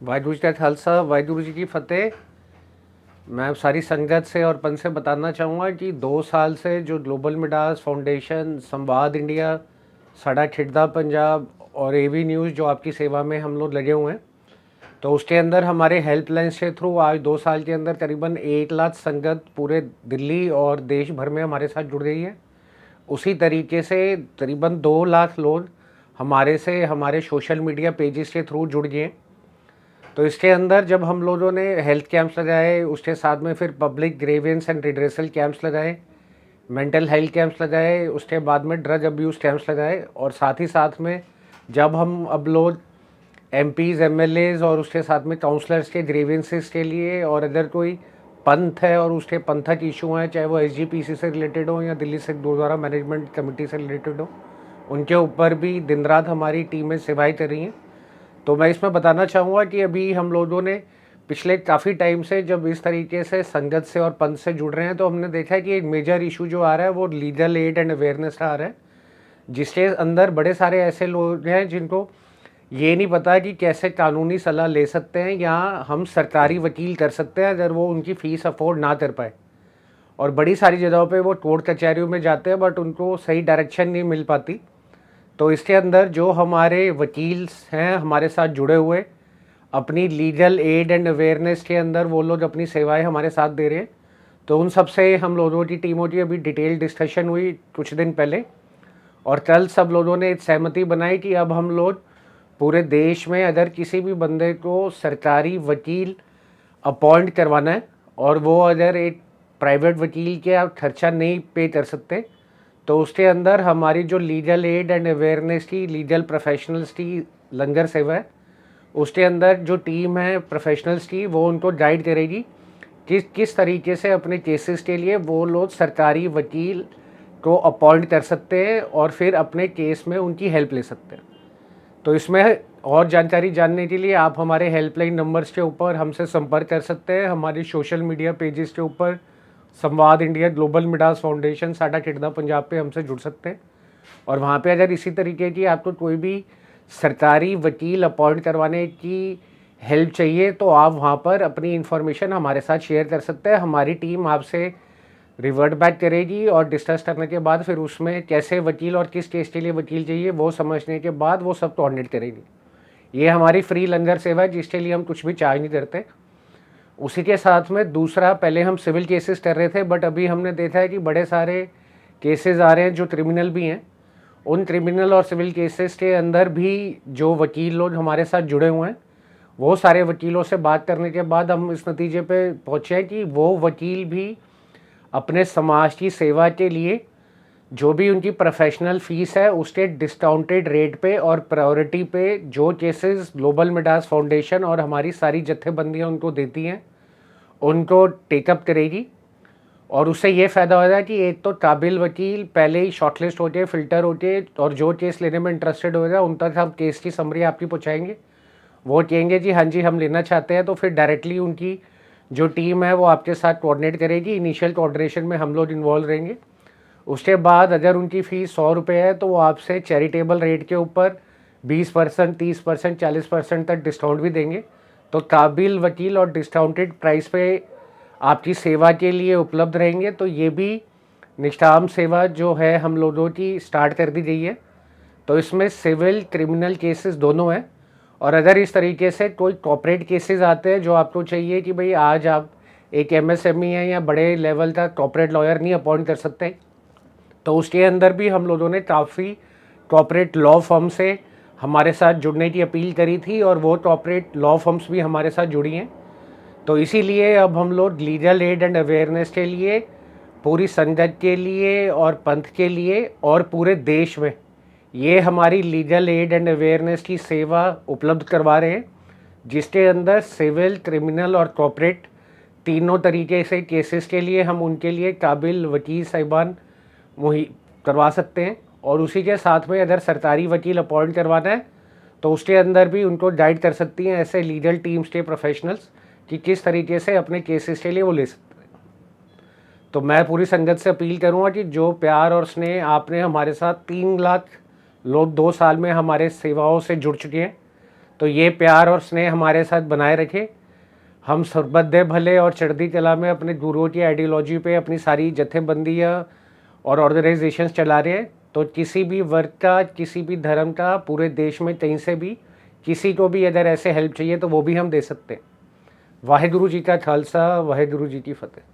वाहिगुरू जी का खालसा, वाहिगुरू जी की फतेह। मैं सारी संगत से और पंथ से बताना चाहूँगा कि 2 साल से जो ग्लोबल मिडास फाउंडेशन, संवाद इंडिया, साडा खिड़दा पंजाब और एवी न्यूज़ जो आपकी सेवा में हम लोग लगे हुए हैं, तो उसके अंदर हमारे हेल्पलाइन के थ्रू आज 2 साल के अंदर करीबन 1 लाख संगत पूरे दिल्ली और देश भर में हमारे साथ जुड़ गई है। उसी तरीके से करीबन 2 लाख लोग हमारे सोशल मीडिया पेजेस के थ्रू जुड़ गए। तो इसके अंदर जब हम लोगों ने हेल्थ कैंप्स लगाए, उसके साथ में फिर public grievance and redressal camps लगाए, मेंटल हेल्थ कैंप्स लगाए, उसके बाद में ड्रग अब्यूज़ कैंप्स लगाए, और साथ ही साथ में जब हम अब लोग एमपीज़, एमएलएज़ और उसके साथ में काउंसलर्स के ग्रेवेंसेस के लिए, और अगर कोई पंथ है और उसके पंथक इशू हैं, चाहे वो एसजीपीसी से रिलेटेड हो या दिल्ली सिख गुरुद्वारा मैनेजमेंट कमेटी से रिलेटेड हो, उनके ऊपर भी दिन रात हमारी टीमें सेवाएं कर रही हैं। तो मैं इसमें बताना चाहूँगा कि अभी हम लोगों ने पिछले काफ़ी टाइम से जब इस तरीके से संगत से और पंथ से जुड़ रहे हैं, तो हमने देखा है कि एक मेजर इशू जो आ रहा है वो लीगल एड एंड अवेयरनेस का आ रहा है, जिसके अंदर बड़े सारे ऐसे लोग हैं जिनको ये नहीं पता कि कैसे कानूनी सलाह ले सकते हैं या हम सरकारी वकील कर सकते हैं अगर वो उनकी फ़ीस अफोर्ड ना कर पाए। और बड़ी सारी जगहों पे वो कोर्ट कचहरियों में जाते हैं, बट उनको सही डायरेक्शन नहीं मिल पाती। तो इसके अंदर जो हमारे वकील हैं हमारे साथ जुड़े हुए, अपनी लीगल एड एंड अवेयरनेस के अंदर वो लोग अपनी सेवाएं हमारे साथ दे रहे हैं। तो उन सब से हम लोगों की टीमों की अभी डिटेल डिस्कशन हुई कुछ दिन पहले, और कल सब लोगों ने एक सहमति बनाई कि अब हम लोग पूरे देश में अगर किसी भी बंदे को सरकारी वकील अपॉइंट करवाना है और वो अगर एक प्राइवेट वकील के आप खर्चा नहीं पे कर सकते, तो उसके अंदर हमारी जो लीगल एड एंड अवेयरनेस की, लीगल प्रोफेशनल्स की लंगर सेवा है, उसके अंदर जो टीम है प्रोफेशनल्स की, वो उनको गाइड करेगी कि किस तरीके से अपने केसेस के लिए वो लोग सरकारी वकील को अपॉइंट कर सकते हैं और फिर अपने केस में उनकी हेल्प ले सकते हैं। तो इसमें और जानकारी जानने के लिए आप हमारे हेल्पलाइन नंबर्स के ऊपर हमसे संपर्क कर सकते हैं। हमारी सोशल मीडिया पेजेस के ऊपर संवाद इंडिया, ग्लोबल मिडास फाउंडेशन, साडा खिड़दा पंजाब पे हमसे जुड़ सकते हैं। और वहाँ पे अगर इसी तरीके की आपको कोई भी सरकारी वकील अपॉइंट करवाने की हेल्प चाहिए, तो आप वहाँ पर अपनी इन्फॉर्मेशन हमारे साथ शेयर कर सकते हैं। हमारी टीम आपसे रिवर्ट बैक करेगी और डिस्कस करने के बाद फिर उसमें कैसे वकील और किस केस के लिए वकील चाहिए वो समझने के बाद वो सब कोऑर्डिनेट करेगी। ये हमारी फ्री लंगर सेवा है जिसके लिए हम कुछ भी चार्ज नहीं करते। उसी के साथ में दूसरा, पहले हम सिविल केसेस कर रहे थे, बट अभी हमने देखा है कि बड़े सारे केसेस आ रहे हैं जो क्रिमिनल भी हैं। उन क्रिमिनल और सिविल केसेस के अंदर भी जो वकील लोग हमारे साथ जुड़े हुए हैं, वो सारे वकीलों से बात करने के बाद हम इस नतीजे पे पहुँचे हैं कि वो वकील भी अपने समाज की सेवा के लिए जो भी उनकी प्रोफेशनल फ़ीस है उसके डिस्काउंटेड रेट पे और प्रायोरिटी पे जो केसेस ग्लोबल मिडास फाउंडेशन और हमारी सारी जत्थेबंदियाँ उनको देती हैं, उनको टेकअप करेगी। और उससे ये फ़ायदा हो जाए कि एक तो काबिल वकील पहले ही शॉर्टलिस्ट होते, फ़िल्टर होते, और जो केस लेने में इंटरेस्टेड होगा उन तक हम केस की समरी आपकी पहुँचाएँगे। वो कहेंगे जी हाँ जी हम लेना चाहते हैं, तो फिर डायरेक्टली उनकी जो टीम है वो आपके साथ कोऑर्डिनेट करेगी। इनिशियल कोऑर्डिनेशन में हम लोग इन्वॉल्व रहेंगे। उसके बाद अगर उनकी फ़ीस 100 रुपये है तो वो आपसे चैरिटेबल रेट के ऊपर 20%, 30%, 40% तक डिस्काउंट भी देंगे। तो काबिल वकील और डिस्काउंटेड प्राइस पे आपकी सेवा के लिए उपलब्ध रहेंगे। तो ये भी निष्काम सेवा जो है हम लोगों की स्टार्ट कर दी गई है। तो इसमें सिविल क्रिमिनल केसेस दोनों हैं। और अगर इस तरीके से कोई कॉर्पोरेट केसेस आते हैं जो आपको चाहिए कि भाई आज आप एक एमएसएमई है या बड़े लेवल का कॉर्पोरेट लॉयर नहीं अपॉइंट कर सकते, तो उसके अंदर भी हम लोगों ने काफ़ी कॉर्पोरेट लॉ फर्म से हमारे साथ जुड़ने की अपील करी थी, और वो कॉर्पोरेट लॉ फर्म्स भी हमारे साथ जुड़ी हैं। तो इसीलिए अब हम लोग लीगल एड एंड अवेयरनेस के लिए, पूरी संगत के लिए और पंथ के लिए और पूरे देश में ये हमारी लीगल एड एंड अवेयरनेस की सेवा उपलब्ध करवा रहे हैं, जिसके अंदर सिविल, क्रिमिनल और कॉर्पोरेट तीनों तरीके से केसेस के लिए हम उनके लिए काबिल वकील साहिबान वही करवा सकते हैं। और उसी के साथ में अगर सरकारी वकील अपॉइंट करवाना है तो उसके अंदर भी उनको गाइड कर सकती हैं ऐसे लीगल टीम्स के प्रोफेशनल्स कि किस तरीके से अपने केसेस के लिए वो ले सकते हैं। तो मैं पूरी संगत से अपील करूँगा कि जो प्यार और स्नेह आपने हमारे साथ, 3 लाख लोग 2 साल में हमारे सेवाओं से जुड़ चुके हैं, तो ये प्यार और स्नेह हमारे साथ बनाए रखे। हम सरबत दे भले और चढ़ती कला में अपने गुरुओं की आइडियोलॉजी पे अपनी सारी जत्थेबंदियाँ और ऑर्गेनाइजेशंस चला रहे हैं। तो किसी भी वर्ग का, किसी भी धर्म का, पूरे देश में कहीं से भी किसी को भी अगर ऐसे हेल्प चाहिए तो वो भी हम दे सकते हैं। वाहेगुरु जी का खालसा, वाहेगुरु जी की फतेह।